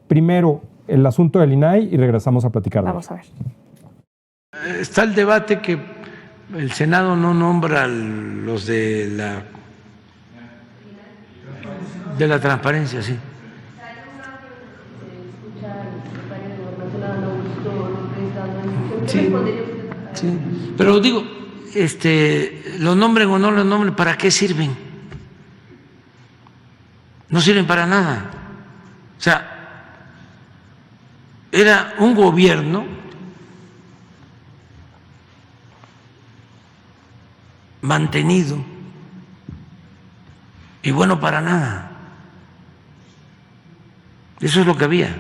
primero el asunto del INAI y regresamos a platicar. Vamos a ver. Está el debate que el Senado no nombra a los de la transparencia, sí. Sí, sí. Pero digo, lo nombren o no lo nombren, ¿para qué sirven? No sirven para nada. O sea, era un gobierno mantenido y bueno para nada. Eso es lo que había.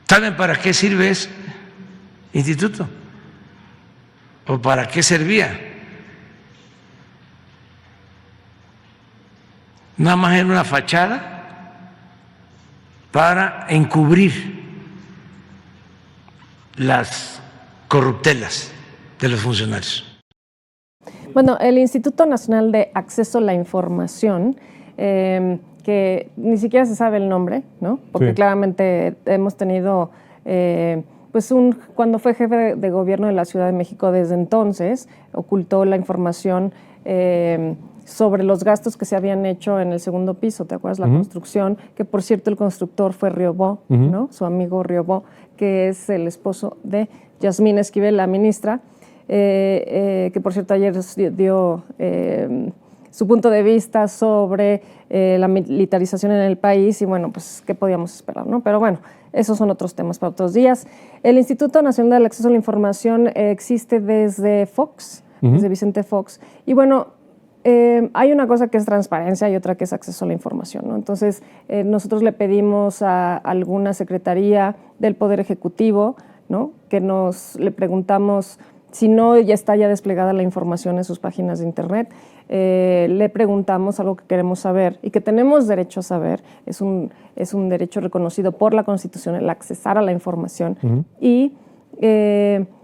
¿Saben para qué sirve ese instituto? ¿O para qué servía? Nada más era una fachada para encubrir las corruptelas de los funcionarios. Bueno, el Instituto Nacional de Acceso a la Información, que ni siquiera se sabe el nombre, ¿no? Porque sí, claramente hemos tenido, cuando fue jefe de gobierno de la Ciudad de México desde entonces, ocultó la información sobre los gastos que se habían hecho en el segundo piso, ¿te acuerdas? La construcción, que por cierto el constructor fue Riobó, ¿no? Su amigo Riobó, que es el esposo de Yasmín Esquivel, la ministra, que por cierto ayer dio su punto de vista sobre la militarización en el país y bueno, pues qué podíamos esperar, ¿no? Pero bueno, esos son otros temas para otros días. El Instituto Nacional del Acceso a la Información existe desde Fox, desde Vicente Fox, y bueno, hay una cosa que es transparencia y otra que es acceso a la información, ¿no? Entonces, nosotros le pedimos a alguna secretaría del Poder Ejecutivo, ¿no? Que le preguntamos si no ya está ya desplegada la información en sus páginas de internet. Le preguntamos algo que queremos saber y que tenemos derecho a saber. Es un derecho reconocido por la Constitución el accesar a la información. Y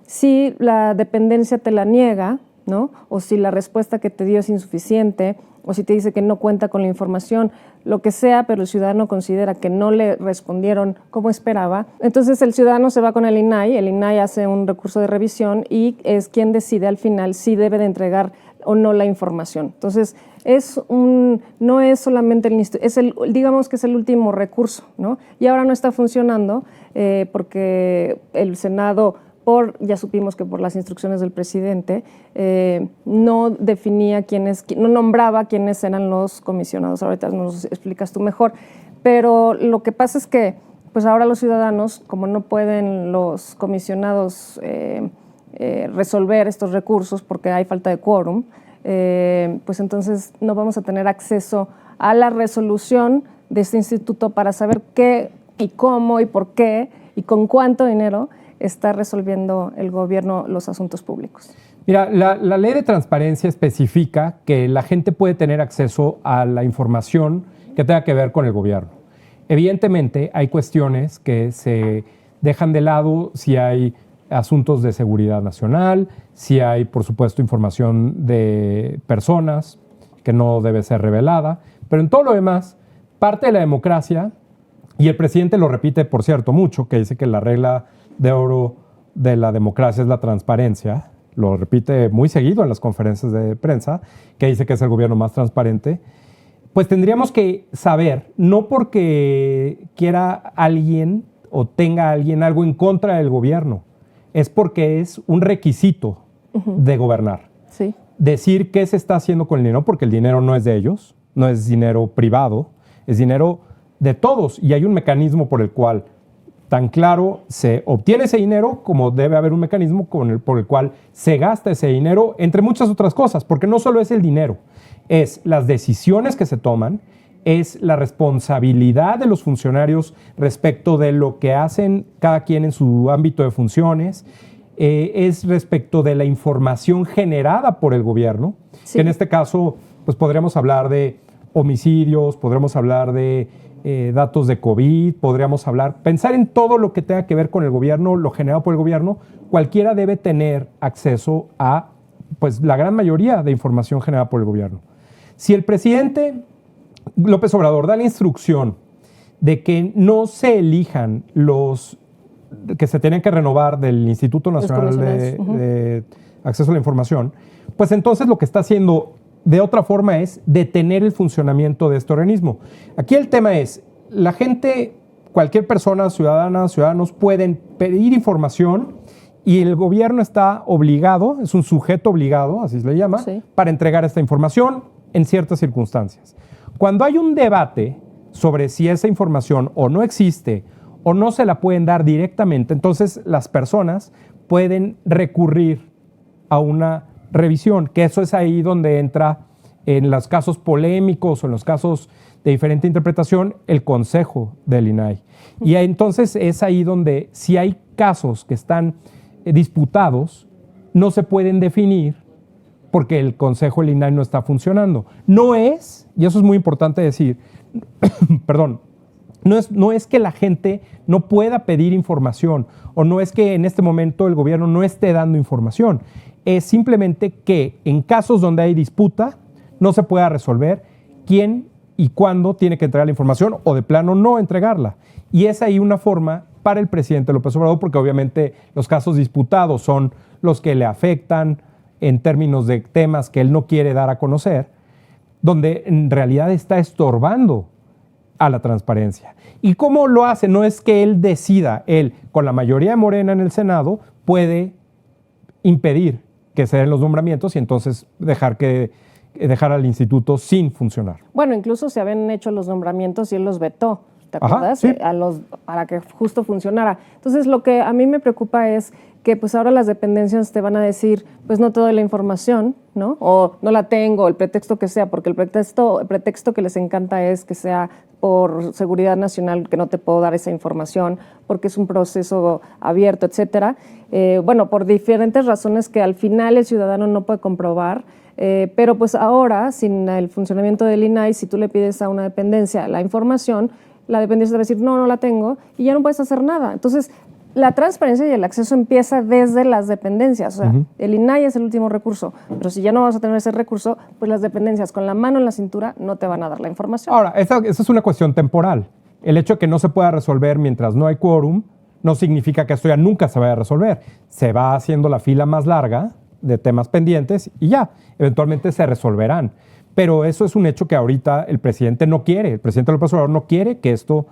si la dependencia te la niega, ¿no? O si la respuesta que te dio es insuficiente, o si te dice que no cuenta con la información, lo que sea, pero el ciudadano considera que no le respondieron como esperaba, entonces el ciudadano se va con el INAI hace un recurso de revisión y es quien decide al final si debe de entregar o no la información. Entonces, no es solamente digamos que es el último recurso, ¿no? Y ahora no está funcionando porque el Senado, ya supimos que por las instrucciones del presidente, no definía no nombraba quiénes eran los comisionados. Ahorita nos explicas tú mejor. Pero lo que pasa es que pues ahora los ciudadanos, como no pueden los comisionados resolver estos recursos porque hay falta de quórum, pues entonces no vamos a tener acceso a la resolución de este instituto para saber qué y cómo y por qué y con cuánto dinero está resolviendo el gobierno los asuntos públicos. Mira, la ley de transparencia especifica que la gente puede tener acceso a la información que tenga que ver con el gobierno. Evidentemente, hay cuestiones que se dejan de lado si hay asuntos de seguridad nacional, si hay, por supuesto, información de personas que no debe ser revelada, pero en todo lo demás, parte de la democracia, y el presidente lo repite, por cierto, mucho, que dice que la regla de oro de la democracia es la transparencia, lo repite muy seguido en las conferencias de prensa, que dice que es el gobierno más transparente, pues tendríamos que saber, no porque quiera alguien o tenga alguien algo en contra del gobierno, es porque es un requisito de gobernar. Sí. Decir qué se está haciendo con el dinero, porque el dinero no es de ellos, no es dinero privado, es dinero de todos y hay un mecanismo por el cual tan claro se obtiene ese dinero como debe haber un mecanismo por el cual se gasta ese dinero, entre muchas otras cosas, porque no solo es el dinero, es las decisiones que se toman, es la responsabilidad de los funcionarios respecto de lo que hacen cada quien en su ámbito de funciones, es respecto de la información generada por el gobierno, sí, que en este caso pues podríamos hablar de homicidios, podríamos hablar de datos de COVID, podríamos pensar en todo lo que tenga que ver con el gobierno, lo generado por el gobierno. Cualquiera debe tener acceso a pues, la gran mayoría de información generada por el gobierno. Si el presidente López Obrador da la instrucción de que no se elijan los que se tienen que renovar del Instituto Nacional de Acceso a la Información, pues entonces lo que está haciendo de otra forma es detener el funcionamiento de este organismo. Aquí el tema es, la gente, cualquier persona, ciudadanos pueden pedir información y el gobierno está obligado, es un sujeto obligado, así se le llama, para entregar esta información en ciertas circunstancias. Cuando hay un debate sobre si esa información o no existe o no se la pueden dar directamente, entonces las personas pueden recurrir a una revisión, que eso es ahí donde entra en los casos polémicos o en los casos de diferente interpretación el consejo del INAI. Y entonces es ahí donde si hay casos que están disputados, no se pueden definir porque el consejo del INAI no está funcionando. No es, y eso es muy importante decir, perdón, no es que la gente no pueda pedir información o no es que en este momento el gobierno no esté dando información. Es simplemente que en casos donde hay disputa no se pueda resolver quién y cuándo tiene que entregar la información o de plano no entregarla. Y es ahí una forma para el presidente López Obrador, porque obviamente los casos disputados son los que le afectan en términos de temas que él no quiere dar a conocer, donde en realidad está estorbando a la transparencia. ¿Y cómo lo hace? No es que él decida, él con la mayoría de Morena en el Senado puede impedir que se den los nombramientos y entonces dejar al instituto sin funcionar. Bueno, incluso se habían hecho los nombramientos y él los vetó, ¿te acuerdas? Sí. Para que justo funcionara. Entonces, lo que a mí me preocupa es que pues ahora las dependencias te van a decir, pues no te doy la información, ¿no? O no la tengo, el pretexto que sea, porque el pretexto que les encanta es que sea por seguridad nacional que no te puedo dar esa información, porque es un proceso abierto, etcétera. Bueno, por diferentes razones que al final el ciudadano no puede comprobar, pero pues ahora, sin el funcionamiento del INAI, si tú le pides a una dependencia la información, la dependencia te va a decir, no la tengo, y ya no puedes hacer nada. Entonces, la transparencia y el acceso empieza desde las dependencias. O sea, el INAI es el último recurso, pero si ya no vas a tener ese recurso, pues las dependencias con la mano en la cintura no te van a dar la información. Ahora, esa es una cuestión temporal. El hecho de que no se pueda resolver mientras no hay quórum no significa que esto ya nunca se vaya a resolver. Se va haciendo la fila más larga de temas pendientes y ya, eventualmente se resolverán. Pero eso es un hecho que ahorita el presidente no quiere. El presidente López Obrador no quiere que esto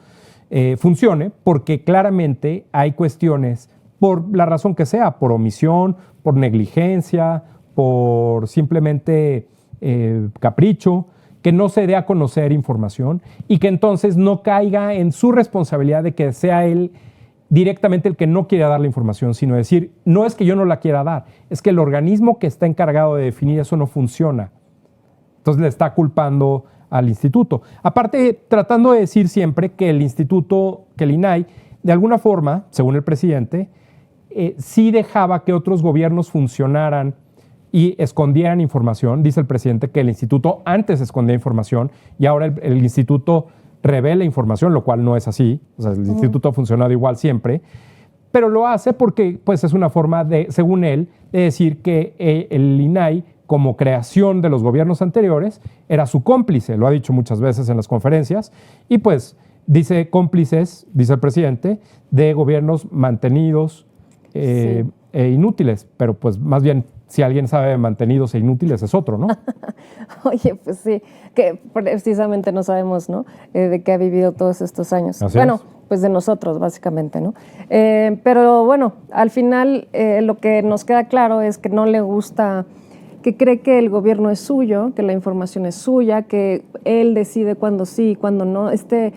funcione porque claramente hay cuestiones, por la razón que sea, por omisión, por negligencia, por simplemente capricho, que no se dé a conocer información y que entonces no caiga en su responsabilidad de que sea él directamente el que no quiere dar la información, sino decir, no es que yo no la quiera dar, es que el organismo que está encargado de definir eso no funciona. Entonces le está culpando al instituto. Aparte, tratando de decir siempre que el instituto, que el INAI, de alguna forma, según el presidente, sí dejaba que otros gobiernos funcionaran y escondieran información. Dice el presidente que el instituto antes escondía información y ahora el instituto revela información, lo cual no es así. O sea, el instituto ha funcionado igual siempre, pero lo hace porque pues, es una forma, según él, de decir que el INAI, como creación de los gobiernos anteriores, era su cómplice, lo ha dicho muchas veces en las conferencias, y pues dice cómplices, dice el presidente, de gobiernos mantenidos e inútiles, pero pues más bien si alguien sabe de mantenidos e inútiles es otro, ¿no? Oye, pues sí, que precisamente no sabemos, ¿no? De qué ha vivido todos estos años. Así bueno, es. pues de nosotros, básicamente, ¿no? Pero bueno, al final lo que nos queda claro es que no le gusta, que cree que el gobierno es suyo, que la información es suya, que él decide cuándo sí y cuándo no. Este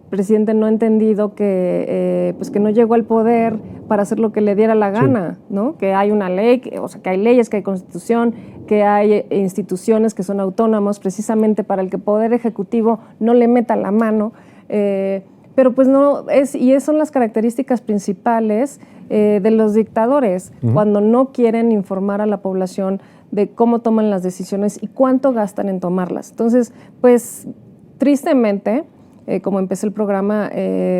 presidente no ha entendido que, pues que no llegó al poder para hacer lo que le diera la gana, ¿no? Que hay una ley, o sea, que hay leyes, que hay constitución, que hay instituciones que son autónomas precisamente para el que el poder ejecutivo no le meta la mano. Pero pues no es, y esas son las características principales de los dictadores, cuando no quieren informar a la población de cómo toman las decisiones y cuánto gastan en tomarlas. Entonces, pues tristemente, como empecé el programa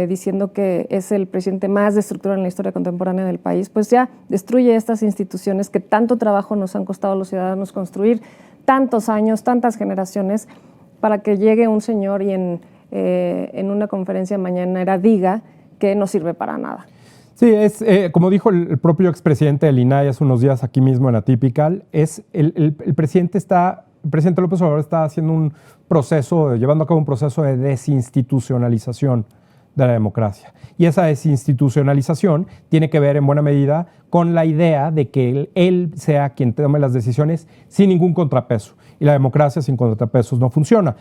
diciendo que es el presidente más destructor en la historia contemporánea del país, pues ya destruye estas instituciones que tanto trabajo nos han costado a los ciudadanos construir, tantos años, tantas generaciones, para que llegue un señor y en una conferencia mañanera diga que no sirve para nada. Sí, como dijo el propio expresidente del INAI hace unos días aquí mismo en Atypical, el presidente López Obrador está haciendo llevando a cabo un proceso de desinstitucionalización de la democracia. Y esa desinstitucionalización tiene que ver en buena medida con la idea de que él sea quien tome las decisiones sin ningún contrapeso. Y la democracia sin contrapesos no funciona.